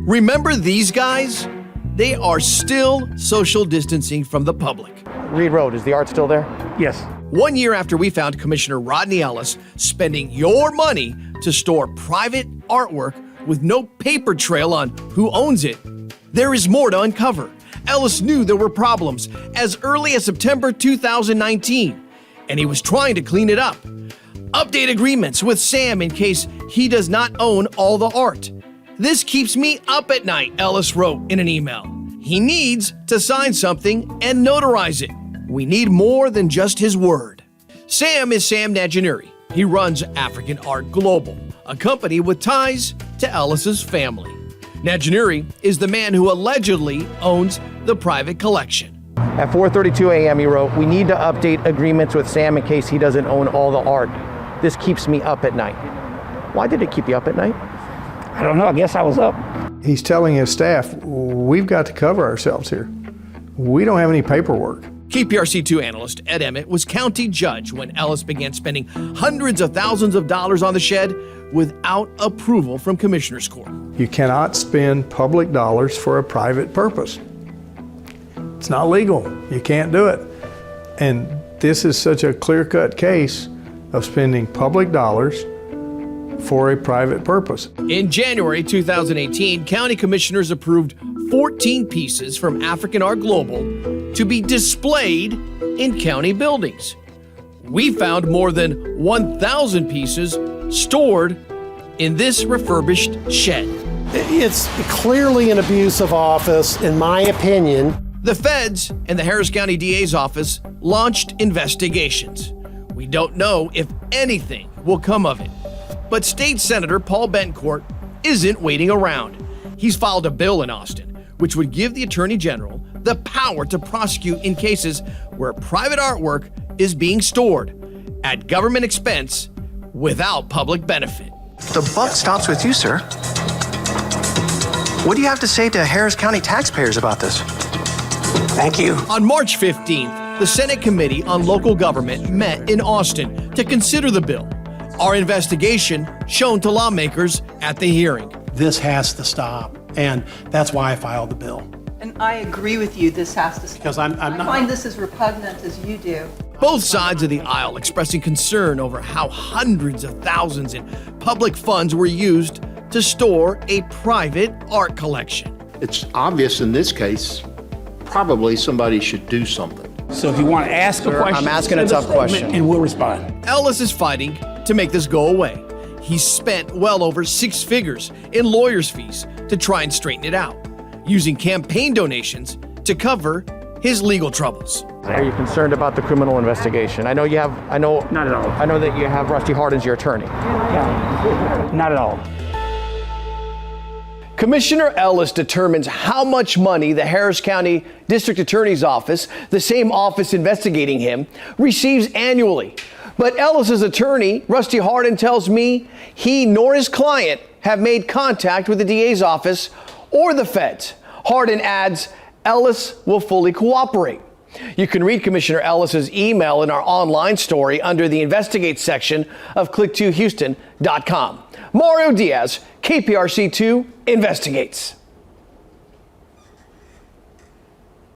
Remember these guys? They are still social distancing from the public. Reed Road, is the art still there? Yes. 1 year after we found Commissioner Rodney Ellis spending your money to store private artwork with no paper trail on who owns it, there is more to uncover. Ellis knew there were problems as early as September 2019, and he was trying to clean it up. Update agreements with Sam in case he does not own all the art. This keeps me up at night, Ellis wrote in an email. He needs to sign something and notarize it. We need more than just his word. Sam is Sam Najanuri. He runs African Art Global, a company with ties to Ellis's family. Najanuri is the man who allegedly owns the private collection. At 4:32 a.m. he wrote, "We need to update agreements with Sam in case he doesn't own all the art. This keeps me up at night." Why did it keep you up at night? I don't know. I guess I was up. He's telling his staff, we've got to cover ourselves here. We don't have any paperwork. KPRC2 analyst Ed Emmett was county judge when Ellis began spending hundreds of thousands of dollars on the shed without approval from Commissioner's Court. You cannot spend public dollars for a private purpose. It's not legal. You can't do it. And this is such a clear-cut case of spending public dollars for a private purpose. In January 2018, county commissioners approved 14 pieces from African Art Global to be displayed in county buildings. We found more than 1,000 pieces stored in this refurbished shed. It's clearly an abuse of office, in my opinion. The feds and the Harris County DA's office launched investigations. We don't know if anything will come of it. But State Senator Paul Bencourt isn't waiting around. He's filed a bill in Austin, which would give the Attorney General the power to prosecute in cases where private artwork is being stored at government expense without public benefit. The buck stops with you, sir. What do you have to say to Harris County taxpayers about this? Thank you. On March 15th, the Senate Committee on Local Government met in Austin to consider the bill. Our investigation shown to lawmakers at the hearing. This has to stop, and that's why I filed the bill. And I agree with you, this has to stop. Because I'm I not... find this as repugnant as you do. Both sides of the aisle expressing concern over how hundreds of thousands in public funds were used to store a private art collection. It's obvious in this case, probably somebody should do something. So if you want to ask a question, I'm asking a send tough statement question. and we'll respond. Ellis is fighting to make this go away. He's spent well over 6 figures in lawyers' fees to try and straighten it out, using campaign donations to cover his legal troubles. Are you concerned about the criminal investigation? I know you have, Not at all. I know that you have Rusty Hart as your attorney. Yeah. Not at all. Commissioner Ellis determines how much money the Harris County District Attorney's Office, the same office investigating him, receives annually. But Ellis's attorney, Rusty Hardin, tells me he nor his client have made contact with the DA's office or the feds. Hardin adds Ellis will fully cooperate. You can read Commissioner Ellis's email in our online story under the Investigate section of click2houston.com. Mario Diaz, KPRC2 Investigates.